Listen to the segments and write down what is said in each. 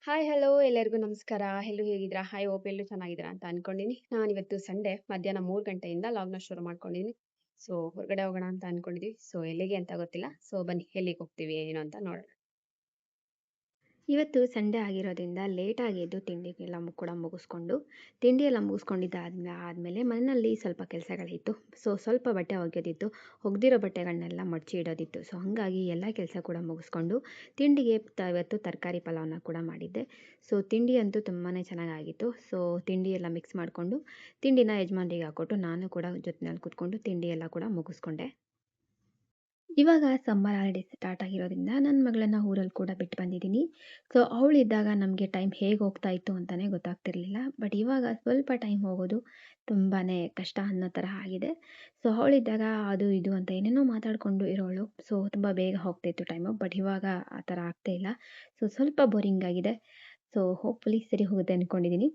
Hi hello ಎಲ್ಲರಿಗೂ ನಮಸ್ಕಾರ. ಎಲ್ಲರೂ ಹೇಗಿದ್ದೀರಾ? ಐ ಹೋಪ್ ಎಲ್ಲರೂ ಚೆನ್ನಾಗಿದ್ದೀರಾ ಅಂತ ಅನ್ಕೊಂಡಿನಿ. ನಾನಿವತ್ತು ಸಂಡೇ ಮಧ್ಯಾಹ್ನ 3 ಗಂಟೆಯಿಂದ ಲಾಗ್‌ನ ಶುರು ಮಾಡ್ಕೊಂಡಿದ್ದೀನಿ. ಸೊ ಹೊರಗಡೆ ಹೋಗೋಣ ಅಂತ ಅನ್ಕೊಂಡಿದ್ವಿ. ಸೊ ಎಲ್ಲಿಗೆ ಅಂತ ಗೊತ್ತಿಲ್ಲ. ಸೊ ಬನ್ನಿ ಎಲ್ಲಿಗೆ ಹೋಗ್ತೀವಿ ಏನು ಅಂತ ನೋಡೋಣ. ಇವತ್ತು ಸಂಡೇ ಆಗಿರೋದ್ರಿಂದ ಲೇಟಾಗಿ ಎದ್ದು ತಿಂಡಿಗೆಲ್ಲ ಕೂಡ ಮುಗಿಸ್ಕೊಂಡು, ತಿಂಡಿ ಎಲ್ಲ ಆದಮೇಲೆ ಮನೆಯಲ್ಲಿ ಸ್ವಲ್ಪ ಕೆಲಸಗಳಿತ್ತು. ಸೊ ಸ್ವಲ್ಪ ಬಟ್ಟೆ ಒಗೆಯೋದಿತ್ತು. ಒಗೆದಿರೋ ಬಟ್ಟೆಗಳನ್ನೆಲ್ಲ ಮಡಚಿ ಇಡೋದಿತ್ತು. ಸೊ ಹಾಗಾಗಿ ಎಲ್ಲ ಕೆಲಸ ಕೂಡ ಮುಗಿಸ್ಕೊಂಡು ತಿಂಡಿಗೆ ಇವತ್ತು ತರಕಾರಿ ಪಲಾವ್ನ ಕೂಡ ಮಾಡಿದ್ದೆ. ಸೊ ತಿಂಡಿ ಅಂತೂ ತುಂಬಾ ಚೆನ್ನಾಗಾಗಿತ್ತು. ಸೊ ತಿಂಡಿ ಎಲ್ಲ ಮಿಕ್ಸ್ ಮಾಡಿಕೊಂಡು ತಿಂಡಿನ ಯಜಮಾನ್ರಿಗೆ ಹಾಕ್ಕೊಟ್ಟು ನಾನು ಕೂಡ ಜೊತೆಯಲ್ಲಿ ಕೂತ್ಕೊಂಡು ತಿಂಡಿ ಎಲ್ಲ ಕೂಡ ಮುಗಿಸ್ಕೊಂಡೆ. ಇವಾಗ ಸಮ್ಮರ್ ಹಾಲಿಡೇಸ್ ಸ್ಟಾರ್ಟ್ ಆಗಿರೋದ್ರಿಂದ ನನ್ನ ಮಗಳನ್ನ ಊರಲ್ಲಿ ಕೂಡ ಬಿಟ್ಟು ಬಂದಿದ್ದೀನಿ. ಸೊ ಅವಳಿದ್ದಾಗ ನಮಗೆ ಟೈಮ್ ಹೇಗೆ ಹೋಗ್ತಾ ಇತ್ತು ಅಂತಲೇ ಗೊತ್ತಾಗ್ತಿರ್ಲಿಲ್ಲ. ಬಟ್ ಇವಾಗ ಸ್ವಲ್ಪ ಟೈಮ್ ಹೋಗೋದು ತುಂಬಾ ಕಷ್ಟ ಅನ್ನೋ ಥರ ಆಗಿದೆ. ಸೊ ಅವಳಿದ್ದಾಗ ಅದು ಇದು ಅಂತ ಏನೇನೋ ಮಾತಾಡಿಕೊಂಡು ಇರೋಳು. ಸೊ ತುಂಬ ಬೇಗ ಹೋಗ್ತಾಯಿತ್ತು ಟೈಮು. ಬಟ್ ಇವಾಗ ಆ ಥರ ಆಗ್ತಾ ಇಲ್ಲ. ಸೊ ಸ್ವಲ್ಪ ಬೋರಿಂಗ್ ಆಗಿದೆ. ಸೊ ಹೋಪ್‌ಫುಲಿ ಸರಿ ಹೋಗುತ್ತೆ ಅಂದ್ಕೊಂಡಿದ್ದೀನಿ.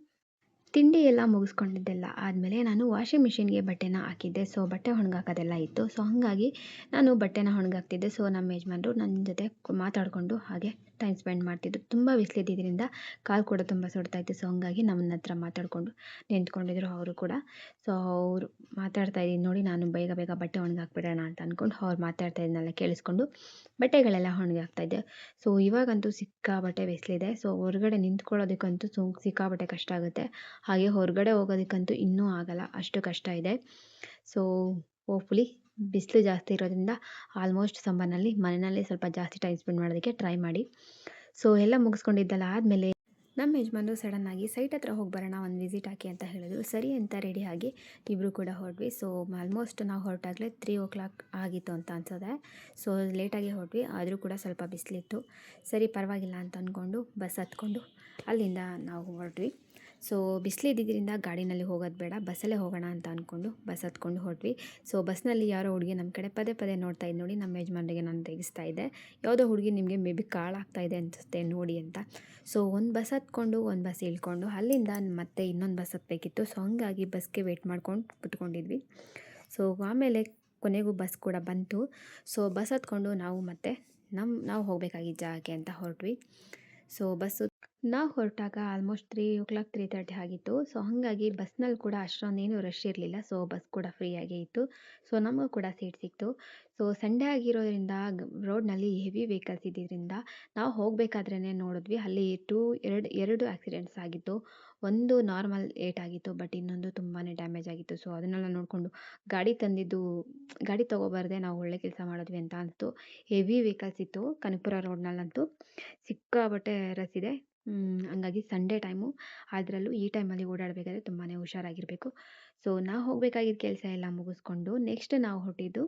ತಿಂಡಿ ಎಲ್ಲ ಮುಗಿಸ್ಕೊಂಡಿದ್ದೆಲ್ಲ ಆದಮೇಲೆ ನಾನು ವಾಷಿಂಗ್ ಮಿಷಿನ್‌ಗೆ ಬಟ್ಟೆನ ಹಾಕಿದ್ದೆ. ಸೊ ಬಟ್ಟೆ ಒಣಗಾಕೋದೆಲ್ಲ ಇತ್ತು. ಸೊ ಹಾಗಾಗಿ ನಾನು ಬಟ್ಟೆನ ಒಣಗಾಕ್ತಿದ್ದೆ. ಸೊ ನಮ್ಮ ಯಜಮಾನ್ರು ನನ್ನ ಜೊತೆ ಮಾತಾಡಿಕೊಂಡು ಹಾಗೆ ಟೈಮ್ ಸ್ಪೆಂಡ್ ಮಾಡ್ತಿದ್ರು. ತುಂಬ ಬಿಸಿಲಿದ್ದಿದ್ದರಿಂದ ಕಾಲು ಕೂಡ ತುಂಬ ಸುಡ್ತಾಯಿತ್ತು. ಸೊ ಹಾಗಾಗಿ ನನ್ನ ಹತ್ರ ಮಾತಾಡಿಕೊಂಡು ನಿಂತ್ಕೊಂಡಿದ್ರು ಅವರು ಕೂಡ. ಸೊ ಅವರು ಮಾತಾಡ್ತಾ ಇದ್ದೀನಿ ನೋಡಿ, ನಾನು ಬೇಗ ಬೇಗ ಬಟ್ಟೆ ಒಣಗಾಕ್ಬಿಡೋಣ ಅಂತ ಅಂದ್ಕೊಂಡು ಅವ್ರು ಮಾತಾಡ್ತಾ ಇದ್ದನ್ನೆಲ್ಲ ಕೇಳಿಸ್ಕೊಂಡು ಬಟ್ಟೆಗಳೆಲ್ಲ ಒಣಗಾಕ್ತಾಯಿದ್ದೆ. ಸೊ ಇವಾಗಂತೂ ಸಿಕ್ಕಾಪಟ್ಟೆ ಬಿಸಿಲಿದೆ. ಸೊ ಹೊರಗಡೆ ನಿಂತ್ಕೊಳ್ಳೋದಕ್ಕಂತೂ ಸಿಕ್ಕಾಪಟ್ಟೆ ಕಷ್ಟ ಆಗುತ್ತೆ. ಹಾಗೆ ಹೊರಗಡೆ ಹೋಗೋದಕ್ಕಂತೂ ಇನ್ನೂ ಆಗಲ್ಲ, ಅಷ್ಟು ಕಷ್ಟ ಇದೆ. ಸೊ ಹೋಪ್‌ಫುಲಿ ಬಿಸಿಲು ಜಾಸ್ತಿ ಇರೋದ್ರಿಂದ ಆಲ್ಮೋಸ್ಟ್ ಸಮ್ಮರ್‌ನಲ್ಲಿ ಮನೆಯಲ್ಲೇ ಸ್ವಲ್ಪ ಜಾಸ್ತಿ ಟೈಮ್ ಸ್ಪೆಂಡ್ ಮಾಡೋದಕ್ಕೆ ಟ್ರೈ ಮಾಡಿ. ಸೊ ಎಲ್ಲ ಮುಗಿಸ್ಕೊಂಡಿದ್ದೆಲ್ಲ ಆದಮೇಲೆ ನಮ್ಮ ಯಜಮಾನ್ರು ಸಡನ್ನಾಗಿ ಸೈಟ್ ಹತ್ರ ಹೋಗಿ ಬರೋಣ, ಒಂದು ವಿಸಿಟ್ ಹಾಕಿ ಅಂತ ಹೇಳಿದ್ರು. ಸರಿ ಅಂತ ರೆಡಿಯಾಗಿ ಇಬ್ಬರು ಕೂಡ ಹೊರಟ್ವಿ. ಸೊ ಆಲ್ಮೋಸ್ಟ್ ನಾವು ಹೊರಟಾಗಲೇ 3:00 ಆಗಿತ್ತು ಅಂತ ಅನ್ಸೋದೆ. ಸೊ ಲೇಟಾಗಿ ಹೊರಟ್ವಿ, ಆದರೂ ಕೂಡ ಸ್ವಲ್ಪ ಬಿಸಿಲಿತ್ತು. ಸರಿ ಪರವಾಗಿಲ್ಲ ಅಂತ ಅಂದ್ಕೊಂಡು ಬಸ್ ಹತ್ಕೊಂಡು ಅಲ್ಲಿಂದ ನಾವು ಹೊರಟ್ವಿ. ಸೊ ಬಿಸಿಲಿದ್ದಿದ್ದರಿಂದ ಗಾಡಿನಲ್ಲಿ ಹೋಗೋದು ಬೇಡ, ಬಸ್ಸಲ್ಲೇ ಹೋಗೋಣ ಅಂತ ಅಂದ್ಕೊಂಡು ಬಸ್ ಹತ್ಕೊಂಡು ಹೊರಟ್ವಿ. ಸೊ ಬಸ್ನಲ್ಲಿ ಯಾರೋ ಹುಡುಗಿ ನಮ್ಮ ಕಡೆ ಪದೇ ಪದೇ ನೋಡ್ತಾ ಇದ್ದು ನೋಡಿ, ನಮ್ಮ ಯಜಮಾನ್ರಿಗೆ ನಾನು ತೆಗಿಸ್ತಾ ಇದ್ದೆ. ಯಾವುದೋ ಹುಡುಗಿ ನಿಮಗೆ ಮೇ ಬಿ ಕಾಳಾಗ್ತಾ ಇದೆ ಅನಿಸುತ್ತೆ ನೋಡಿ ಅಂತ. ಸೊ ಒಂದು ಬಸ್ ಹತ್ಕೊಂಡು ಒಂದು ಬಸ್ ಇಳ್ಕೊಂಡು ಅಲ್ಲಿಂದ ಮತ್ತೆ ಇನ್ನೊಂದು ಬಸ್ ಹತ್ತಬೇಕಿತ್ತು. ಸೊ ಹಂಗಾಗಿ ಬಸ್ಗೆ ವೆಯ್ಟ್ ಮಾಡ್ಕೊಂಡು ಕುತ್ಕೊಂಡಿದ್ವಿ. ಸೊ ಆಮೇಲೆ ಕೊನೆಗೂ ಬಸ್ ಕೂಡ ಬಂತು. ಸೊ ಬಸ್ ಹತ್ಕೊಂಡು ನಾವು ಮತ್ತೆ ನಾವು ಹೋಗಬೇಕಾಗಿದ್ದ ಜಾಗಕ್ಕೆ ಅಂತ ಹೊರಟ್ವಿ. ಸೊ ನಾವು ಹೊರಟಾಗ ಆಲ್ಮೋಸ್ಟ್ 3:00 3:30 ಆಗಿತ್ತು. ಸೊ ಹಾಗಾಗಿ ಬಸ್ನಲ್ಲಿ ಕೂಡ ಅಷ್ಟೊಂದೇನು ರಶ್ ಇರಲಿಲ್ಲ. ಸೊ ಬಸ್ ಕೂಡ ಫ್ರೀಯಾಗೇ ಇತ್ತು. ಸೊ ನಮಗೂ ಕೂಡ ಸೀಟ್ ಸಿಕ್ತು. ಸೊ ಸಂಡೇ ಆಗಿರೋದ್ರಿಂದ ರೋಡ್ನಲ್ಲಿ ಹೆವಿ ವೆಹಿಕಲ್ಸ್ ಇದ್ದಿದ್ದರಿಂದ ನಾವು ಹೋಗಬೇಕಾದ್ರೇ ನೋಡಿದ್ವಿ, ಅಲ್ಲಿ ಎರಡು ಆಕ್ಸಿಡೆಂಟ್ಸ್ ಆಗಿತ್ತು. ಒಂದು ನಾರ್ಮಲ್ ಏಟಾಗಿತ್ತು, ಬಟ್ ಇನ್ನೊಂದು ತುಂಬಾ ಡ್ಯಾಮೇಜ್ ಆಗಿತ್ತು. ಸೊ ಅದನ್ನೆಲ್ಲ ನೋಡಿಕೊಂಡು ಗಾಡಿ ತೊಗೋಬಾರ್ದೆ, ನಾವು ಒಳ್ಳೆ ಕೆಲಸ ಮಾಡಿದ್ವಿ ಅಂತ ಅನಿಸ್ತು. ಹೆವಿ ವೆಹಿಕಲ್ಸ್ ಇತ್ತು ಕನಕಪುರ ರೋಡ್ನಲ್ಲಂತೂ ಸಿಕ್ಕಾಪಟ್ಟೆ ರಶ್ ಇದೆ. ಹಂಗಾಗಿ ಸಂಡೇ ಟೈಮು, ಅದರಲ್ಲೂ ಈ ಟೈಮಲ್ಲಿ ಓಡಾಡಬೇಕಾದ್ರೆ ತುಂಬಾ ಹುಷಾರಾಗಿರಬೇಕು. ಸೊ ನಾವು ಹೋಗಬೇಕಾಗಿದ್ದ ಕೆಲಸ ಎಲ್ಲ ಮುಗಿಸ್ಕೊಂಡು ನೆಕ್ಸ್ಟ್ ನಾವು ಹೊರಟಿದ್ದು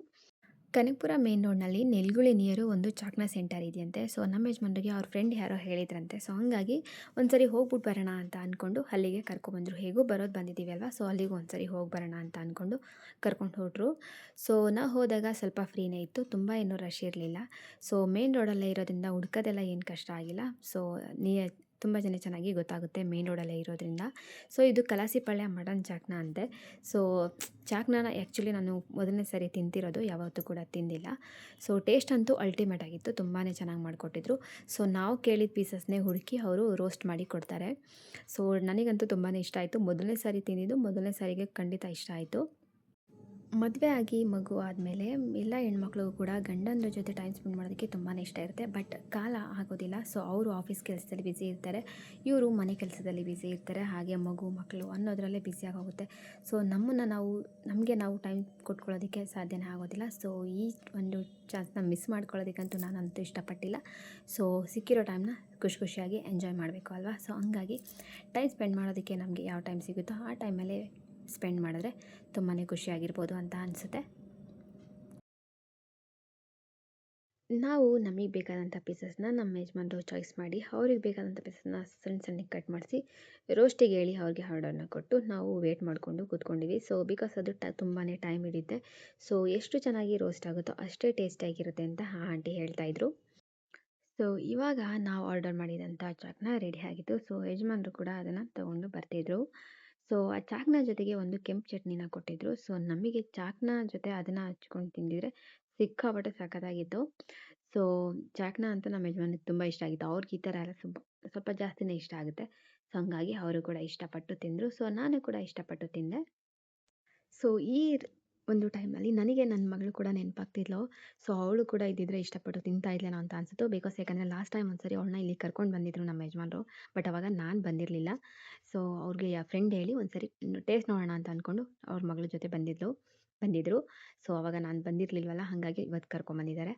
ಕನಕಪುರ ಮೇನ್ ರೋಡ್ನಲ್ಲಿ ನೆಲ್ಗುಳಿ ನಿಯರು ಒಂದು ಚಾಕ್ನ ಸೆಂಟರ್ ಇದೆಯಂತೆ. ಸೊ ನಮ್ಮ ಯಜಮಾನ್ರಿಗೆ ಅವ್ರ ಫ್ರೆಂಡ್ ಯಾರೋ ಹೇಳಿದ್ರಂತೆ. ಸೊ ಹಾಗಾಗಿ ಒಂದ್ಸರಿ ಹೋಗ್ಬಿಟ್ಟು ಬರೋಣ ಅಂತ ಅಂದ್ಕೊಂಡು ಅಲ್ಲಿಗೆ ಕರ್ಕೊಬಂದರು. ಹೇಗೂ ಬರೋದು ಬಂದಿದ್ದೀವಿ ಅಲ್ವಾ, ಸೊ ಅಲ್ಲಿಗೆ ಒಂದ್ಸರಿ ಹೋಗಿ ಬರೋಣ ಅಂತ ಅಂದ್ಕೊಂಡು ಕರ್ಕೊಂಡು ಹೊರಟ್ರು. ಸೊ ನಾವು ಹೋದಾಗ ಸ್ವಲ್ಪ ಫ್ರೀನೇ ಇತ್ತು, ತುಂಬ ಏನೂ ರಶ್ ಇರಲಿಲ್ಲ. ಸೊ ಮೇನ್ ರೋಡಲ್ಲೇ ಇರೋದ್ರಿಂದ ಹುಡ್ಕೋದೆಲ್ಲ ಏನು ಕಷ್ಟ ಆಗಿಲ್ಲ. ಸೊ ತುಂಬ ಚೆನ್ನಾಗಿ ಗೊತ್ತಾಗುತ್ತೆ ಮೇನ್ ರೋಡಲ್ಲೇ ಇರೋದ್ರಿಂದ. ಸೊ ಇದು ಕಲಾಸಿಪಾಳ್ಯ ಮಟನ್ ಚಾಕ್ನ ಅಂತೆ. ಸೊ ಚಾಕ್ನ ಆ್ಯಕ್ಚುಲಿ ನಾನು ಮೊದಲನೇ ಸರಿ ತಿಂತಿರೋದು, ಯಾವತ್ತೂ ಕೂಡ ತಿಂದಿಲ್ಲ. ಸೊ ಟೇಸ್ಟ್ ಅಂತೂ ಅಲ್ಟಿಮೇಟ್ ಆಗಿತ್ತು, ತುಂಬಾ ಚೆನ್ನಾಗಿ ಮಾಡಿಕೊಟ್ಟಿದ್ರು. ಸೊ ನಾವು ಕೇಳಿದ ಪೀಸಸ್ನೇ ಹುಡುಕಿ ಅವರು ರೋಸ್ಟ್ ಮಾಡಿ ಕೊಡ್ತಾರೆ. ಸೊ ನನಗಂತೂ ತುಂಬಾ ಇಷ್ಟ ಆಯಿತು. ಮೊದಲನೇ ಸಾರಿ ತಿಂದಿದ್ದು, ಮೊದಲನೇ ಸಾರಿಗೆ ಖಂಡಿತ ಇಷ್ಟ ಆಯಿತು. ಮದುವೆ ಆಗಿ ಮಗು ಆದಮೇಲೆ ಎಲ್ಲ ಹೆಣ್ಮಕ್ಳಿಗೂ ಕೂಡ ಗಂಡಂದ್ರ ಜೊತೆ ಟೈಮ್ ಸ್ಪೆಂಡ್ ಮಾಡೋದಕ್ಕೆ ತುಂಬಾ ಇಷ್ಟ ಇರುತ್ತೆ. ಬಟ್ ಕಾಲ ಆಗೋದಿಲ್ಲ. ಸೊ ಅವರು ಆಫೀಸ್ ಕೆಲಸದಲ್ಲಿ ಬ್ಯುಸಿ ಇರ್ತಾರೆ, ಇವರು ಮನೆ ಕೆಲಸದಲ್ಲಿ ಬ್ಯುಸಿ ಇರ್ತಾರೆ, ಹಾಗೆ ಮಕ್ಕಳು ಅನ್ನೋದರಲ್ಲೇ ಬ್ಯುಸಿಯಾಗಿ ಹೋಗುತ್ತೆ. ಸೊ ನಮಗೆ ನಾವು ಟೈಮ್ ಕೊಟ್ಕೊಳ್ಳೋದಕ್ಕೆ ಸಾಧ್ಯನೇ ಆಗೋದಿಲ್ಲ. ಸೊ ಈ ಒಂದು ಚಾನ್ಸ್ನ ಮಿಸ್ ಮಾಡ್ಕೊಳ್ಳೋದಕ್ಕಂತೂ ನಾನಂತೂ ಇಷ್ಟಪಟ್ಟಿಲ್ಲ. ಸೊ ಸಿಕ್ಕಿರೋ ಟೈಮ್ನ ಖುಷಿಯಾಗಿ ಎಂಜಾಯ್ ಮಾಡಬೇಕು ಅಲ್ವಾ. ಸೊ ಹಂಗಾಗಿ ಟೈಮ್ ಸ್ಪೆಂಡ್ ಮಾಡೋದಕ್ಕೆ ನಮಗೆ ಯಾವ ಟೈಮ್ ಸಿಗುತ್ತೋ ಆ ಟೈಮಲ್ಲೇ ಸ್ಪೆಂಡ್ ಮಾಡಿದ್ರೆ ತುಂಬಾ ಖುಷಿಯಾಗಿರ್ಬೋದು ಅಂತ ಅನಿಸುತ್ತೆ. ನಾವು ನಮಗೆ ಬೇಕಾದಂಥ ಪೀಸಸ್ನ ನಮ್ಮ ಯಜಮಾನ್ರು ಚಾಯ್ಸ್ ಮಾಡಿ, ಅವ್ರಿಗೆ ಬೇಕಾದಂಥ ಪೀಸಸ್ನ ಸಣ್ಣಗೆ ಕಟ್ ಮಾಡಿಸಿ ರೋಸ್ಟಿಗೆ ಹೇಳಿ ಅವ್ರಿಗೆ ಆರ್ಡರ್ನ ಕೊಟ್ಟು ನಾವು ವೇಟ್ ಮಾಡಿಕೊಂಡು ಕೂತ್ಕೊಂಡಿದ್ವಿ. ಸೊ ಬಿಕಾಸ್ ಅದು ತುಂಬಾ ಟೈಮ್ ಹಿಡಿಯುತ್ತೆ. ಸೊ ಎಷ್ಟು ಚೆನ್ನಾಗಿ ರೋಸ್ಟ್ ಆಗುತ್ತೋ ಅಷ್ಟೇ ಟೇಸ್ಟಿಯಾಗಿರುತ್ತೆ ಅಂತ ಆ ಆಂಟಿ ಹೇಳ್ತಾಯಿದ್ರು. ಸೊ ಇವಾಗ ನಾವು ಆರ್ಡರ್ ಮಾಡಿದಂಥ ಚಾಕ್ನ ರೆಡಿ ಆಗಿತ್ತು. ಸೊ ಯಜಮಾನ್ರು ಕೂಡ ಅದನ್ನು ತೊಗೊಂಡು ಬರ್ತಿದ್ರು. ಸೊ ಆ ಚಾಕ್ನ ಜೊತೆಗೆ ಒಂದು ಕೆಂಪು ಚಟ್ನಿನ ಕೊಟ್ಟಿದ್ರು. ಸೊ ನಮಗೆ ಚಾಕ್ನ ಜೊತೆ ಅದನ್ನು ಹಚ್ಕೊಂಡು ತಿಂದಿದ್ರೆ ಸಿಕ್ಕಾಪಟ್ಟೆ ಸಖತ್ತಾಗಿತ್ತು. ಸೊ ಚಾಕ್ನ ಅಂತೂ ನಮ್ಮ ಯಜಮಾನ್ರಿಗೆ ತುಂಬ ಇಷ್ಟ ಆಗಿತ್ತು. ಅವ್ರಿಗೆ ಈ ಥರ ಎಲ್ಲ ಸ್ವಲ್ಪ ಜಾಸ್ತಿನೇ ಇಷ್ಟ ಆಗುತ್ತೆ. ಸೊ ಹಂಗಾಗಿ ಅವರು ಕೂಡ ಇಷ್ಟಪಟ್ಟು ತಿಂದರು. ಸೊ ನಾನು ಕೂಡ ಇಷ್ಟಪಟ್ಟು ತಿಂದೆ. ಸೊ ಈ ಒಂದು ಟೈಮಲ್ಲಿ ನನಗೆ ನನ್ನ ಮಗಳು ಕೂಡ ನೆನಪಾಗ್ತಿದ್ಲು. ಸೊ ಅವಳು ಕೂಡ ಇದ್ದಿದ್ರೆ ಇಷ್ಟಪಟ್ಟು ತಿಂತಾ ಇದ್ಲೇನೋ ಅಂತ ಅನಿಸಿತು. ಬಿಕಾಸ್ ಯಾಕಂದರೆ ಲಾಸ್ಟ್ ಟೈಮ್ ಒಂದ್ಸರಿ ಅವಳನ್ನ ಇಲ್ಲಿ ಕರ್ಕೊಂಡು ಬಂದಿದ್ರು ನಮ್ಮ ಯಜಮಾನ್ರು. ಬಟ್ ಅವಾಗ ನಾನು ಬಂದಿರಲಿಲ್ಲ. ಸೊ ಅವ್ರಿಗೆ ಫ್ರೆಂಡ್ ಹೇಳಿ ಒಂದ್ಸರಿ ಟೇಸ್ಟ್ ನೋಡೋಣ ಅಂತ ಅಂದ್ಕೊಂಡು ಅವ್ರ ಮಗಳ ಜೊತೆ ಬಂದಿದ್ದರು. ಸೊ ಅವಾಗ ನಾನು ಬಂದಿರಲಿಲ್ವಲ್ಲ, ಹಾಗಾಗಿ ಇವತ್ತು ಕರ್ಕೊಂಬಂದಿದ್ದಾರೆ.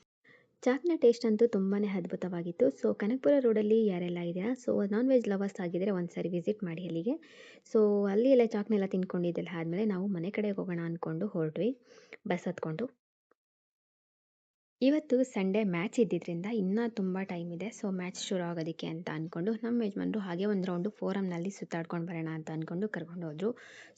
ಚಾಟ್ನ ಟೇಸ್ಟ್ ಅಂತೂ ತುಂಬಾ ಅದ್ಭುತವಾಗಿತ್ತು. ಸೊ ಕನಕಪುರ ರೋಡಲ್ಲಿ ಯಾರೆಲ್ಲ ಇದ್ದೀರಾ, ಸೊ ನಾನ್ ವೆಜ್ ಲವರ್ಸ್ ಆಗಿದ್ದರೆ ಒಂದು ಸಾರಿ ವಿಸಿಟ್ ಮಾಡಿ ಅಲ್ಲಿಗೆ. ಸೊ ಅಲ್ಲಿ ಎಲ್ಲ ಚಾಟ್ನೆಲ್ಲ ತಿನ್ಕೊಂಡಿದ್ದೆಲ್ಲ ಆದಮೇಲೆ ನಾವು ಮನೆ ಕಡೆಗೆ ಹೋಗೋಣ ಅಂದ್ಕೊಂಡು ಹೊರಟ್ವಿ ಬಸ್ ಹತ್ಕೊಂಡು. ಇವತ್ತು ಸಂಡೇ ಮ್ಯಾಚ್ ಇದ್ದಿದ್ದರಿಂದ ಇನ್ನೂ ತುಂಬ ಟೈಮ್ ಇದೆ. ಸೊ ಮ್ಯಾಚ್ ಶುರು ಆಗೋದಕ್ಕೆ ಅಂತ ಅಂದ್ಕೊಂಡು ನಮ್ಮ ಯಜಮಾನ್ರು ಹಾಗೆ ಒಂದು ರೌಂಡು ಫೋರಮ್ನಲ್ಲಿ ಸುತ್ತಾಡ್ಕೊಂಡು ಬರೋಣ ಅಂತ ಅಂದ್ಕೊಂಡು ಕರ್ಕೊಂಡು ಹೋದರು.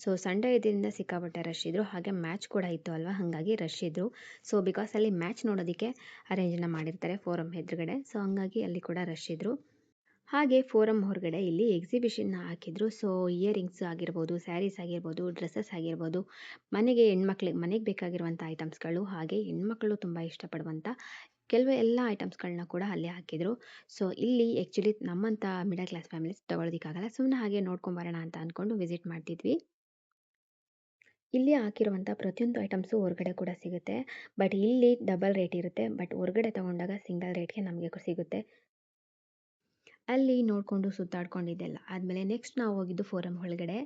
ಸೊ ಸಂಡೇ ಇದರಿಂದ ಸಿಕ್ಕಾಪಟ್ಟೆ ರಶ್ ಇದ್ದರು. ಹಾಗೆ ಮ್ಯಾಚ್ ಕೂಡ ಇತ್ತು ಅಲ್ವಾ, ಹಾಗಾಗಿ ರಶ್ ಇದ್ದರು. ಸೊ ಬಿಕಾಸ್ ಅಲ್ಲಿ ಮ್ಯಾಚ್ ನೋಡೋದಕ್ಕೆ ಅರೇಂಜನ್ನು ಮಾಡಿರ್ತಾರೆ ಫೋರಮ್ ಎದುರುಗಡೆ. ಸೊ ಹಂಗಾಗಿ ಅಲ್ಲಿ ಕೂಡ ರಶ್ ಇದ್ದರು. ಹಾಗೆ ಫೋರಮ್ ಹೊರಗಡೆ ಇಲ್ಲಿ ಎಕ್ಸಿಬಿಷನ್ನ ಹಾಕಿದ್ರು. ಸೊ ಇಯರಿಂಗ್ಸ್ ಆಗಿರ್ಬೋದು, ಸ್ಯಾರೀಸ್ ಆಗಿರ್ಬೋದು, ಡ್ರೆಸ್ಸಸ್ ಆಗಿರ್ಬೋದು, ಮನೆಗೆ ಬೇಕಾಗಿರುವಂಥ ಐಟಮ್ಸ್ಗಳು, ಹಾಗೆ ಹೆಣ್ಮಕ್ಳು ತುಂಬ ಇಷ್ಟಪಡುವಂಥ ಎಲ್ಲ ಐಟಮ್ಸ್ಗಳನ್ನ ಕೂಡ ಅಲ್ಲೇ ಹಾಕಿದ್ರು. ಸೊ ಇಲ್ಲಿ ಆ್ಯಕ್ಚುಲಿ ನಮ್ಮಂಥ ಮಿಡಲ್ ಕ್ಲಾಸ್ ಫ್ಯಾಮಿಲೀಸ್ ತೊಗೊಳೋದಕ್ಕಾಗಲ್ಲ. ಸುಮ್ಮನೆ ಹಾಗೆ ನೋಡ್ಕೊಂಬರೋಣ ಅಂತ ಅಂದ್ಕೊಂಡು ವಿಸಿಟ್ ಮಾಡ್ತಿದ್ವಿ. ಇಲ್ಲಿ ಹಾಕಿರುವಂಥ ಪ್ರತಿಯೊಂದು ಐಟಮ್ಸು ಹೊರಗಡೆ ಕೂಡ ಸಿಗುತ್ತೆ. ಬಟ್ ಇಲ್ಲಿ ಡಬಲ್ ರೇಟ್ ಇರುತ್ತೆ. ಬಟ್ ಹೊರಗಡೆ ತೊಗೊಂಡಾಗ ಸಿಂಗಲ್ ರೇಟ್ಗೆ ನಮಗೆ ಸಿಗುತ್ತೆ. ಅಲ್ಲಿ ನೋಡಿಕೊಂಡು ಸುತ್ತಾಡ್ಕೊಂಡಿದ್ದೆಲ್ಲ ಆದಮೇಲೆ ನೆಕ್ಸ್ಟ್ ನಾವು ಹೋಗಿದ್ದು ಫೋರಮ್ ಒಳಗಡೆ.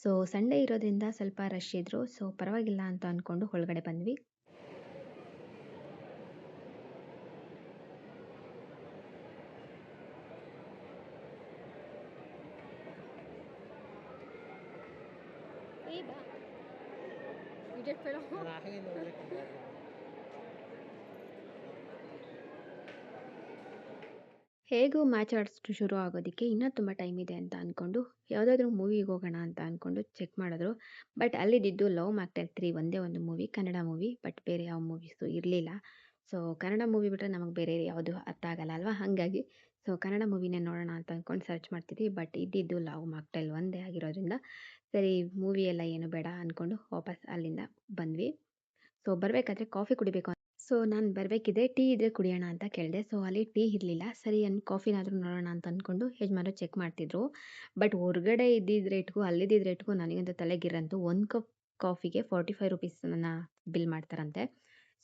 ಸೊ ಸಂಡೇ ಇರೋದ್ರಿಂದ ಸ್ವಲ್ಪ ರಶ್ ಇದ್ದರು. ಸೊ ಪರವಾಗಿಲ್ಲ ಅಂತ ಅಂದ್ಕೊಂಡು ಒಳಗಡೆ ಬಂದ್ವಿ. ಹೇಗೂ ಮ್ಯಾಚ್ ಆಡಿಸ್ತು ಶುರು ಆಗೋದಕ್ಕೆ ಇನ್ನೂ ತುಂಬ ಟೈಮ್ ಇದೆ ಅಂತ ಅಂದ್ಕೊಂಡು ಯಾವುದಾದ್ರೂ ಮೂವಿಗೆ ಹೋಗೋಣ ಅಂತ ಅಂದ್ಕೊಂಡು ಚೆಕ್ ಮಾಡಿದ್ರು. ಬಟ್ ಅಲ್ಲಿದ್ದು ಲವ್ ಮ್ಯಾಕ್ಟೆಲ್ 3 ಒಂದೇ ಒಂದು ಮೂವಿ, ಕನ್ನಡ ಮೂವಿ. ಬಟ್ ಬೇರೆ ಯಾವ ಮೂವೀಸು ಇರಲಿಲ್ಲ. ಸೊ ಕನ್ನಡ ಮೂವಿ ಬಿಟ್ಟರೆ ನಮಗೆ ಬೇರೆ ಯಾವುದು ಅರ್ಥ ಆಗಲ್ಲ ಅಲ್ವಾ, ಹಾಗಾಗಿ ಸೊ ಕನ್ನಡ ಮೂವಿನೇ ನೋಡೋಣ ಅಂತ ಅಂದ್ಕೊಂಡು ಸರ್ಚ್ ಮಾಡ್ತಿದ್ವಿ. ಬಟ್ ಇದ್ದಿದ್ದು ಲವ್ ಮ್ಯಾಕ್ಟೆಲ್ ಒಂದೇ ಆಗಿರೋದ್ರಿಂದ ಸರಿ ಮೂವಿ ಎಲ್ಲ ಏನು ಬೇಡ ಅಂದ್ಕೊಂಡು ವಾಪಸ್ ಅಲ್ಲಿಂದ ಬಂದ್ವಿ. ಸೊ ಬರಬೇಕಾದ್ರೆ ಕಾಫಿ ಕುಡಿಬೇಕು. ಸೊ ನಾನು ಬರಬೇಕಿದ್ರೆ ಟೀ ಇದ್ದರೆ ಕುಡಿಯೋಣ ಅಂತ ಕೇಳಿದೆ. ಸೊ ಅಲ್ಲಿ ಟೀ ಇರಲಿಲ್ಲ. ಸರಿ ಕಾಫಿನಾದರೂ ನೋಡೋಣ ಅಂತ ಅಂದ್ಕೊಂಡು ಯಜಮಾನರು ಚೆಕ್ ಮಾಡ್ತಿದ್ರು. ಬಟ್ ಹೊರಗಡೆ ಇದ್ದಿದ್ದ ರೇಟ್ಗೂ ಅಲ್ಲಿದ್ದಿದ್ದ ರೇಟ್ಗೂ ನನಗಂತೂ ತಲೆಗಿರಂತು. 1 ಕಪ್ ಕಾಫಿಗೆ 45 ರುಪೀಸನ್ನು ಬಿಲ್ ಮಾಡ್ತಾರಂತೆ.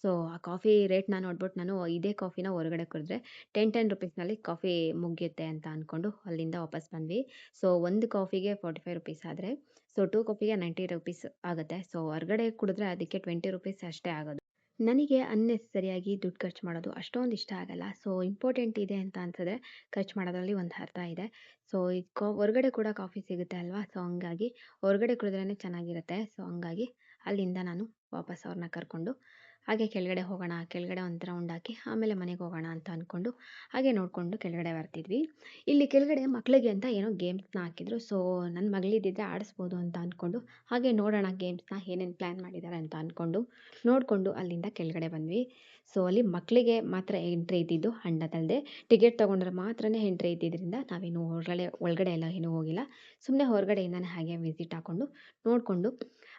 ಸೊ ಆ ಕಾಫಿ ರೇಟ್ನ ನೋಡ್ಬಿಟ್ಟು ನಾನು ಇದೇ ಕಾಫಿನ ಹೊರಗಡೆ ಕುಡಿದ್ರೆ 10 ರುಪೀಸ್ನಲ್ಲಿ ಕಾಫಿ ಮುಗಿಯುತ್ತೆ ಅಂತ ಅಂದ್ಕೊಂಡು ಅಲ್ಲಿಂದ ವಾಪಸ್ ಬಂದ್ವಿ. ಸೊ 1 ಕಾಫಿಗೆ 45 ರುಪೀಸ್ ಆದರೆ ಸೊ 2 ಕಾಫಿಗೆ 90 ರುಪೀಸ್ ಆಗುತ್ತೆ. ಸೊ ಹೊರಗಡೆ ಕುಡಿದ್ರೆ ಅದಕ್ಕೆ 20 ರುಪೀಸ್ ಅಷ್ಟೇ ಆಗೋದು. ನನಗೆ ಅನ್ನೆಸೆಸರಿಯಾಗಿ ದುಡ್ಡು ಖರ್ಚು ಮಾಡೋದು ಅಷ್ಟೊಂದು ಇಷ್ಟ ಆಗಲ್ಲ. ಸೊ ಇಂಪಾರ್ಟೆಂಟ್ ಇದೆ ಅಂತ ಅನ್ಸಿದ್ರೆ ಖರ್ಚು ಮಾಡೋದ್ರಲ್ಲಿ ಒಂದು ಅರ್ಥ ಇದೆ. ಸೊ ಈ ಹೊರಗಡೆ ಕೂಡ ಕಾಫಿ ಸಿಗುತ್ತೆ ಅಲ್ವಾ, ಸೊ ಹಂಗಾಗಿ ಹೊರಗಡೆ ಕುಡಿದ್ರೇ ಚೆನ್ನಾಗಿರುತ್ತೆ. ಸೊ ಹಂಗಾಗಿ ಅಲ್ಲಿಂದ ನಾನು ವಾಪಸ್ ಅವ್ರನ್ನ ಕರ್ಕೊಂಡು ಹಾಗೆ ಕೆಳಗಡೆ ಹೋಗೋಣ, ಕೆಳಗಡೆ ಒಂದು ರೌಂಡ್ ಹಾಕಿ ಆಮೇಲೆ ಮನೆಗೆ ಹೋಗೋಣ ಅಂತ ಅಂದ್ಕೊಂಡು ಹಾಗೆ ನೋಡಿಕೊಂಡು ಕೆಳಗಡೆ ಬರ್ತಿದ್ವಿ. ಇಲ್ಲಿ ಕೆಳಗಡೆ ಮಕ್ಕಳಿಗೆ ಅಂತ ಏನೋ ಗೇಮ್ಸ್ನ ಹಾಕಿದ್ರು. ಸೊ ನನ್ನ ಮಗಳಿದ್ದಿದ್ರೆ ಆಡಿಸ್ಬೋದು ಅಂತ ಅಂದ್ಕೊಂಡು ಹಾಗೆ ನೋಡೋಣ ಗೇಮ್ಸ್ನ ಏನೇನು ಪ್ಲ್ಯಾನ್ ಮಾಡಿದ್ದಾರೆ ಅಂತ ಅಂದ್ಕೊಂಡು ನೋಡಿಕೊಂಡು ಅಲ್ಲಿಂದ ಕೆಳಗಡೆ ಬಂದ್ವಿ. ಸೊ ಅಲ್ಲಿ ಮಕ್ಕಳಿಗೆ ಮಾತ್ರ ಎಂಟ್ರಿ ಇದ್ದಿದ್ದು, ಹಣ್ಣದಲ್ಲದೆ ಟಿಕೆಟ್ ತೊಗೊಂಡ್ರೆ ಮಾತ್ರನೇ ಎಂಟ್ರಿ ಇದ್ದಿದ್ದರಿಂದ ನಾವೇನು ಒಳಗಡೆ ಎಲ್ಲ ಏನೂ ಹೋಗಿಲ್ಲ. ಸುಮ್ಮನೆ ಹೊರಗಡೆಯಿಂದನೇ ಹಾಗೆ ವಿಸಿಟ್ ಹಾಕ್ಕೊಂಡು ನೋಡಿಕೊಂಡು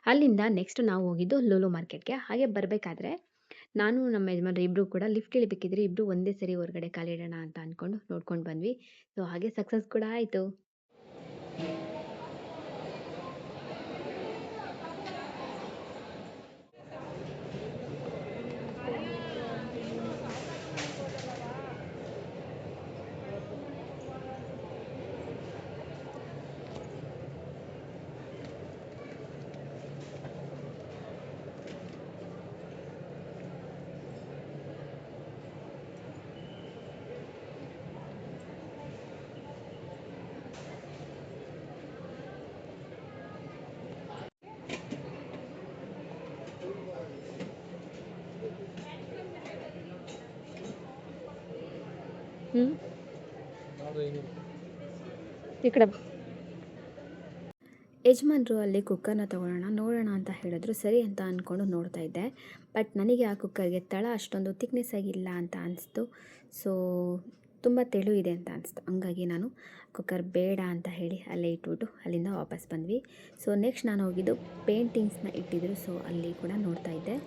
ಅಲ್ಲಿಂದ ನೆಕ್ಸ್ಟ್ ನಾವು ಹೋಗಿದ್ದು ಲೂಲು ಮಾರ್ಕೆಟ್ಗೆ. ಹಾಗೆ ಬರಬೇಕಾದ್ರೆ ನಾನು ನಮ್ಮ ಯಜಮಾನ್ರು ಇಬ್ಬರು ಕೂಡ ಲಿಫ್ಟ್ ಇಳಿಬೇಕಿದ್ರೆ ಇಬ್ಬರು ಒಂದೇ ಸರಿ ಹೊರಗಡೆ ಕಾಲಿಡೋಣ ಅಂತ ಅಂದ್ಕೊಂಡು ನೋಡ್ಕೊಂಡು ಬಂದ್ವಿ. ಸೊ ಹಾಗೆ ಸಕ್ಸಸ್ ಕೂಡ ಆಯಿತು. ಈ ಕಡೆ ಯಜಮಾನ್ರು ಅಲ್ಲಿ ಕುಕ್ಕರ್ನ ನೋಡೋಣ ಅಂತ ಹೇಳಿದ್ರು. ಸರಿ ಅಂತ ಅಂದ್ಕೊಂಡು ನೋಡ್ತಾ ಇದ್ದೆ. ಬಟ್ ನನಗೆ ಆ ಕುಕ್ಕರ್ಗೆ ತಳ ಅಷ್ಟೊಂದು ಥಿಕ್ನೆಸ್ ಆಗಿಲ್ಲ ಅಂತ ಅನಿಸ್ತು. ಸೊ ತುಂಬ ತೆಳು ಇದೆ ಅಂತ ಅನಿಸ್ತು. ಹಂಗಾಗಿ ನಾನು ಕುಕ್ಕರ್ ಬೇಡ ಅಂತ ಹೇಳಿ ಅಲ್ಲೇ ಇಟ್ಬಿಟ್ಟು ಅಲ್ಲಿಂದ ವಾಪಸ್ ಬಂದ್ವಿ. ಸೊ ನೆಕ್ಸ್ಟ್ ನಾನು ಹೋಗಿದ್ದು ಪೇಂಟಿಂಗ್ಸ್ನ ಇಟ್ಟಿದ್ರು. ಸೊ ಅಲ್ಲಿ ಕೂಡ ನೋಡ್ತಾ ಇದ್ದೆ.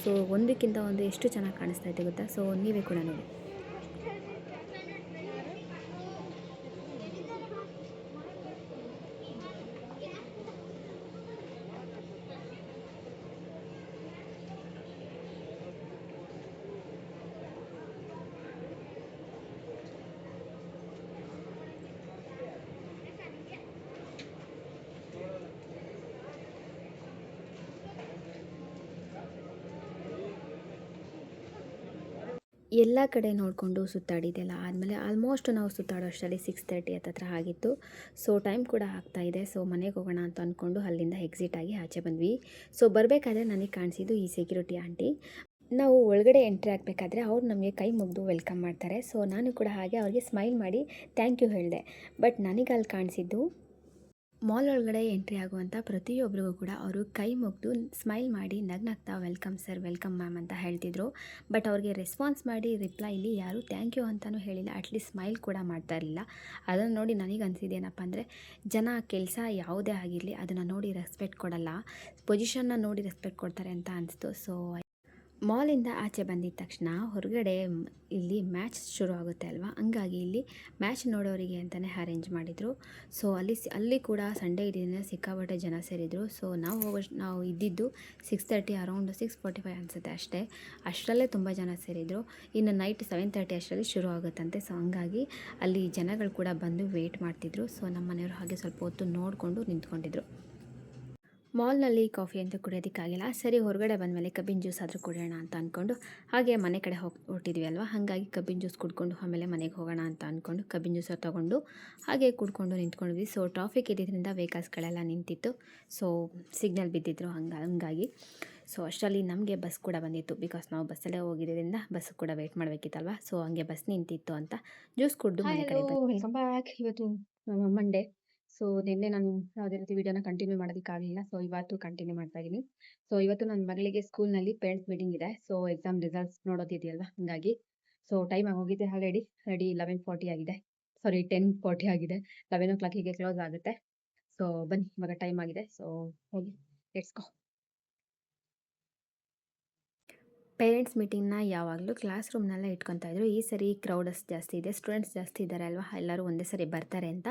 ಸೊ ಒಂದಕ್ಕಿಂತ ಒಂದು ಎಷ್ಟು ಚೆನ್ನಾಗಿ ಕಾಣಿಸ್ತಾ ಇದೆ ಗೊತ್ತಾ. ಸೊ ನೀವೇ ಕೂಡ ನೋಡಿ. ಎಲ್ಲ ಕಡೆ ನೋಡಿಕೊಂಡು ಸುತ್ತಾಡಿದ್ದೆಲ್ಲ ಆದಮೇಲೆ ಆಲ್ಮೋಸ್ಟ್ ನಾವು ಸುತ್ತಾಡೋ ಅಷ್ಟರಲ್ಲಿ 6:30 ಹತ್ತತ್ರ ಆಗಿತ್ತು. ಸೊ ಟೈಮ್ ಕೂಡ ಆಗ್ತಾಯಿದೆ. ಸೊ ಮನೆಗೆ ಹೋಗೋಣ ಅಂತ ಅಂದ್ಕೊಂಡು ಅಲ್ಲಿಂದ ಎಕ್ಸಿಟ್ ಆಗಿ ಆಚೆ ಬಂದ್ವಿ. ಸೊ ಬರಬೇಕಾದ್ರೆ ನನಗೆ ಕಾಣಿಸಿದ್ದು ಈ ಸೆಕ್ಯೂರಿಟಿ ಆಂಟಿ. ನಾವು ಒಳಗಡೆ ಎಂಟ್ರಿ ಆಗಬೇಕಾದ್ರೆ ಅವ್ರು ನಮಗೆ ಕೈ ಮುಗಿದು ವೆಲ್ಕಮ್ ಮಾಡ್ತಾರೆ. ಸೊ ನಾನು ಕೂಡ ಹಾಗೆ ಅವ್ರಿಗೆ ಸ್ಮೈಲ್ ಮಾಡಿ ಥ್ಯಾಂಕ್ ಯು ಹೇಳಿದೆ. ಬಟ್ ನನಗೆ ಅಲ್ಲಿ ಕಾಣಿಸಿದ್ದು ಮಾಲ್ ಒಳಗಡೆ ಎಂಟ್ರಿ ಆಗುವಂಥ ಪ್ರತಿಯೊಬ್ಬರಿಗೂ ಕೂಡ ಅವರು ಕೈ ಮುಗಿದು ಸ್ಮೈಲ್ ಮಾಡಿ ನಗ್ನಗ್ತಾ ವೆಲ್ಕಮ್ ಸರ್, ವೆಲ್ಕಮ್ ಮ್ಯಾಮ್ ಅಂತ ಹೇಳ್ತಿದ್ರು. ಬಟ್ ಅವ್ರಿಗೆ ರೆಸ್ಪಾನ್ಸ್ ಮಾಡಿ ರಿಪ್ಲೈಲಿ ಯಾರೂ ಥ್ಯಾಂಕ್ ಯು ಅಂತಲೂ ಹೇಳಿಲ್ಲ. ಅಟ್ಲೀಸ್ಟ್ ಸ್ಮೈಲ್ ಕೂಡ ಮಾಡ್ತಾ ಇರಲಿಲ್ಲ. ಅದನ್ನು ನೋಡಿ ನನಗೆ ಅನಿಸಿದ್ದೇನಪ್ಪ ಅಂದರೆ, ಜನ ಕೆಲಸ ಯಾವುದೇ ಆಗಿರಲಿ ಅದನ್ನು ನೋಡಿ ರೆಸ್ಪೆಕ್ಟ್ ಕೊಡಲ್ಲ, ಪೊಸಿಷನ್ನ ನೋಡಿ ರೆಸ್ಪೆಕ್ಟ್ ಕೊಡ್ತಾರೆ ಅಂತ ಅನಿಸ್ತು. ಸೊ ಮಾಲಿಂದ ಆಚೆ ಬಂದಿದ್ದ ತಕ್ಷಣ ಹೊರಗಡೆ ಇಲ್ಲಿ ಮ್ಯಾಚ್ ಶುರು ಆಗುತ್ತೆ ಅಲ್ವಾ, ಹಂಗಾಗಿ ಇಲ್ಲಿ ಮ್ಯಾಚ್ ನೋಡೋರಿಗೆ ಅಂತಲೇ ಅರೇಂಜ್ ಮಾಡಿದರು. ಸೊ ಅಲ್ಲಿ ಕೂಡ ಸಂಡೇ ಇದರಿಂದ ಸಿಕ್ಕಾಪಟ್ಟೆ ಜನ ಸೇರಿದರು. ಸೊ ನಾವು ಇದ್ದಿದ್ದು 6:30 ಅರೌಂಡ್ 6:45 ಅನಿಸುತ್ತೆ ಅಷ್ಟೇ. ಅಷ್ಟರಲ್ಲೇ ತುಂಬ ಜನ ಸೇರಿದರು. ಇನ್ನು ನೈಟ್ 7:30 ಅಷ್ಟರಲ್ಲಿ ಶುರು ಆಗುತ್ತಂತೆ. ಸೊ ಹಂಗಾಗಿ ಅಲ್ಲಿ ಜನಗಳು ಕೂಡ ಬಂದು ವೇಟ್ ಮಾಡ್ತಿದ್ರು. ಸೊ ನಮ್ಮ ಮನೆಯವರು ಹಾಗೆ ಸ್ವಲ್ಪ ಹೊತ್ತು ನೋಡಿಕೊಂಡು ನಿಂತ್ಕೊಂಡಿದ್ರು. ಮಾಲ್ನಲ್ಲಿ ಕಾಫಿ ಅಂತೂ ಕುಡಿಯೋದಕ್ಕಾಗಿಲ್ಲ. ಸರಿ ಹೊರಗಡೆ ಬಂದಮೇಲೆ ಕಬ್ಬಿನ ಜ್ಯೂಸ್ ಆದರೂ ಕುಡಿಯೋಣ ಅಂತ ಅಂದ್ಕೊಂಡು ಹಾಗೆ ಮನೆ ಕಡೆ ಹೊರಟಿದ್ವಿ ಅಲ್ವಾ, ಹಾಗಾಗಿ ಕಬ್ಬಿನ ಜ್ಯೂಸ್ ಕುಡ್ಕೊಂಡು ಆಮೇಲೆ ಮನೆಗೆ ಹೋಗೋಣ ಅಂತ ಅಂದ್ಕೊಂಡು ಕಬ್ಬಿನ ಜ್ಯೂಸ್ ತೊಗೊಂಡು ಹಾಗೆ ಕುಡ್ಕೊಂಡು ನಿಂತ್ಕೊಂಡ್ವಿ. ಸೊ ಟ್ರಾಫಿಕ್ ಇದ್ದಿದ್ದರಿಂದ ವೆಹಿಕಲ್ಸ್ಗಳೆಲ್ಲ ನಿಂತಿತ್ತು. ಸೊ ಸಿಗ್ನಲ್ ಬಿದ್ದಿದ್ರು ಹಂಗಾಗಿ ಸೊ ಅಷ್ಟರಲ್ಲಿ ನಮಗೆ ಬಸ್ ಕೂಡ ಬಂದಿತ್ತು. ಬಿಕಾಸ್ ನಾವು ಬಸ್ಸಲ್ಲೇ ಹೋಗಿದ್ದರಿಂದ ಬಸ್ ಕೂಡ ವೆಯ್ಟ್ ಮಾಡಬೇಕಿತ್ತಲ್ವ. ಸೊ ಹಂಗೆ ಬಸ್ ನಿಂತಿತ್ತು ಅಂತ ಜ್ಯೂಸ್ ಕುಡಿದು ಮನೆ ಕಡೆ ವೆಲ್ಕಮ್ ಬ್ಯಾಕ್. ಇವತ್ತು ಮಂಡೇ. ಸೊ ನಿನ್ನೆ ನಾನು ಯಾವುದೇ ರೀತಿ ವಿಡಿಯೋನ ಕಂಟಿನ್ಯೂ ಮಾಡೋದಕ್ಕಾಗಲಿಲ್ಲ. ಸೊ ಇವತ್ತು ಕಂಟಿನ್ಯೂ ಮಾಡ್ತಾ ಇದ್ದೀನಿ. ಸೊ ಇವತ್ತು ನನ್ನ ಮಗಳಿಗೆ ಸ್ಕೂಲ್ನಲ್ಲಿ ಪೇರೆಂಟ್ಸ್ ಮೀಟಿಂಗ್ ಇದೆ. ಸೊ ಎಕ್ಸಾಮ್ ರಿಸಲ್ಟ್ಸ್ ನೋಡೋದಿದೆಯಲ್ವಾ, ಹಾಗಾಗಿ ಸೊ ಟೈಮ್ ಆಗೋಗಿದೆ ಆಲ್ರೆಡಿ. 11:40 ಆಗಿದೆ, ಸಾರಿ 10:40 ಆಗಿದೆ. 11 o'clock ಕ್ಲೋಸ್ ಆಗುತ್ತೆ. ಸೊ ಬನ್ನಿ, ಇವಾಗ ಟೈಮ್ ಆಗಿದೆ. ಸೊ ಹೋಗಿ ಲೆಟ್ಸ್ ಗೋ. ಪೇರೆಂಟ್ಸ್ ಮೀಟಿಂಗ್ನ ಯಾವಾಗಲೂ ಕ್ಲಾಸ್ ರೂಮ್ನಲ್ಲೇ ಇಟ್ಕೊತಾ ಇದ್ರು. ಈ ಸರಿ ಕ್ರೌಡಸ್ ಜಾಸ್ತಿ ಇದೆ, ಸ್ಟೂಡೆಂಟ್ಸ್ ಜಾಸ್ತಿ ಇದ್ದಾರೆ ಅಲ್ವಾ, ಎಲ್ಲರೂ ಒಂದೇ ಸರಿ ಬರ್ತಾರೆ ಅಂತ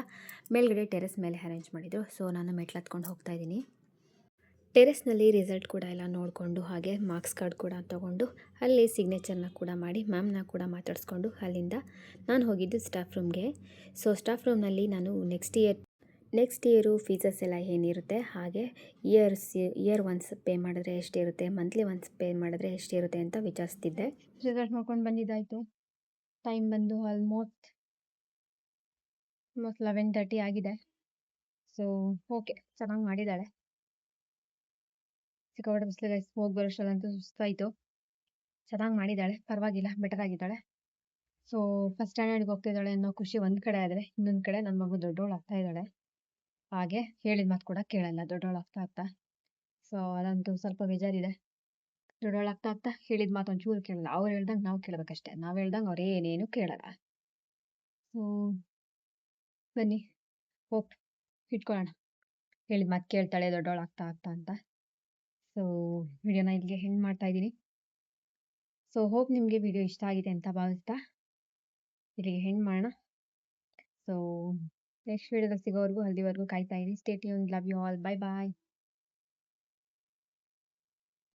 ಮೇಲ್ಗಡೆ ಟೆರೆಸ್ ಮೇಲೆ ಅರೇಂಜ್ ಮಾಡಿದರು. ಸೊ ನಾನು ಮೆಟ್ಲತ್ಕೊಂಡು ಹೋಗ್ತಾ ಇದ್ದೀನಿ. ಟೆರೆಸ್ನಲ್ಲಿ ರಿಸಲ್ಟ್ ಕೂಡ ಎಲ್ಲ ನೋಡಿಕೊಂಡು ಹಾಗೆ ಮಾರ್ಕ್ಸ್ ಕಾರ್ಡ್ ಕೂಡ ತೊಗೊಂಡು ಅಲ್ಲಿ ಸಿಗ್ನೇಚರ್ನ ಕೂಡ ಮಾಡಿ ಮ್ಯಾಮ್ನ ಕೂಡ ಮಾತಾಡಿಸ್ಕೊಂಡು ಅಲ್ಲಿಂದ ನಾನು ಹೋಗಿದ್ದು ಸ್ಟಾಫ್ ರೂಮ್ಗೆ. ಸೊ ಸ್ಟಾಫ್ ರೂಮ್ನಲ್ಲಿ ನಾನು ನೆಕ್ಸ್ಟ್ ಇಯರು ಫೀಸಸ್ ಎಲ್ಲ ಏನಿರುತ್ತೆ, ಹಾಗೆ ಇಯರ್ ಒನ್ಸ್ ಪೇ ಮಾಡಿದ್ರೆ ಎಷ್ಟಿರುತ್ತೆ, ಮಂತ್ಲಿ ಒನ್ಸ್ ಪೇ ಮಾಡಿದ್ರೆ ಎಷ್ಟಿರುತ್ತೆ ಅಂತ ವಿಚಾರಿಸ್ತಿದ್ದೆ. ರಿಸಲ್ಟ್ ನೋಡ್ಕೊಂಡು ಬಂದಿದ್ದಾಯಿತು. ಟೈಮ್ ಬಂದು ಆಲ್ಮೋಸ್ಟ್ 11:30 ಆಗಿದೆ. ಸೊ ಓಕೆ, ಚೆನ್ನಾಗಿ ಮಾಡಿದ್ದಾಳೆ. ಸಿಕ್ಕಾಪಟ್ಟೆ ಬಿಸಿಲಿಗೆ ಹೋಗಿ ಬರೋಷ್ಟಲ್ಲಂತೂ ಸುಸ್ತಾಯಿತು. ಚೆನ್ನಾಗಿ ಮಾಡಿದ್ದಾಳೆ, ಪರವಾಗಿಲ್ಲ, ಬೆಟರ್ ಆಗಿದ್ದಾಳೆ. ಸೊ ಫಸ್ಟ್ ಸ್ಟ್ಯಾಂಡರ್ಡ್ಗೆ ಹೋಗ್ತಿದ್ದಾಳೆ ಅನ್ನೋ ಖುಷಿ ಒಂದು ಕಡೆ ಆದರೆ, ಇನ್ನೊಂದು ಕಡೆ ನನ್ನ ಮಗು ದೊಡ್ಡವಳು ಆಗ್ತಾ ಇದ್ದಾಳೆ. ಹಾಗೆ ಹೇಳಿದ ಮಾತು ಕೂಡ ಕೇಳಲ್ಲ ದೊಡ್ಡವಳು ಆಗ್ತಾ. ಸೊ ಅದಂತೂ ಸ್ವಲ್ಪ ಬೇಜಾರಿದೆ. ದೊಡ್ಡವಳು ಆಗ್ತಾ ಹೇಳಿದ ಮಾತು ಒಂಚೂರು ಕೇಳಲ್ಲ. ಅವ್ರು ಹೇಳ್ದಂಗೆ ನಾವು ಕೇಳಬೇಕಷ್ಟೆ. ನಾವು ಹೇಳ್ದಂಗೆ ಅವ್ರು ಏನೇನು ಕೇಳಲ್ಲ. ಸೊ ಬನ್ನಿ ಹೋಪ್ ಇಟ್ಕೊಳ್ಳೋಣ, ಹೇಳಿದ ಮಾತು ಕೇಳ್ತಾಳೆ ದೊಡ್ಡವಳು ಆಗ್ತಾ ಅಂತ. ಸೊ ವಿಡಿಯೋನ ಇಲ್ಲಿಗೆ ಎಂಡ್ ಮಾಡ್ತಾ ಇದ್ದೀನಿ. ಸೊ ಹೋಪ್ ನಿಮಗೆ ವಿಡಿಯೋ ಇಷ್ಟ ಆಗಿದೆ ಅಂತ ಭಾವಿಸ್ತಾ ಇಲ್ಲಿಗೆ ಎಂಡ್ ಮಾಡೋಣ. ಸೊ ನೆಕ್ಸ್ಟ್ ವಿಡಿಯೋದಲ್ಲಿ ಸಿಗೋವರೆಗೂ ಅಲ್ಲಿವರೆಗೂ ಕಾಯ್ತಾ ಇರಿ. Stay tuned. Love you all. Bye bye.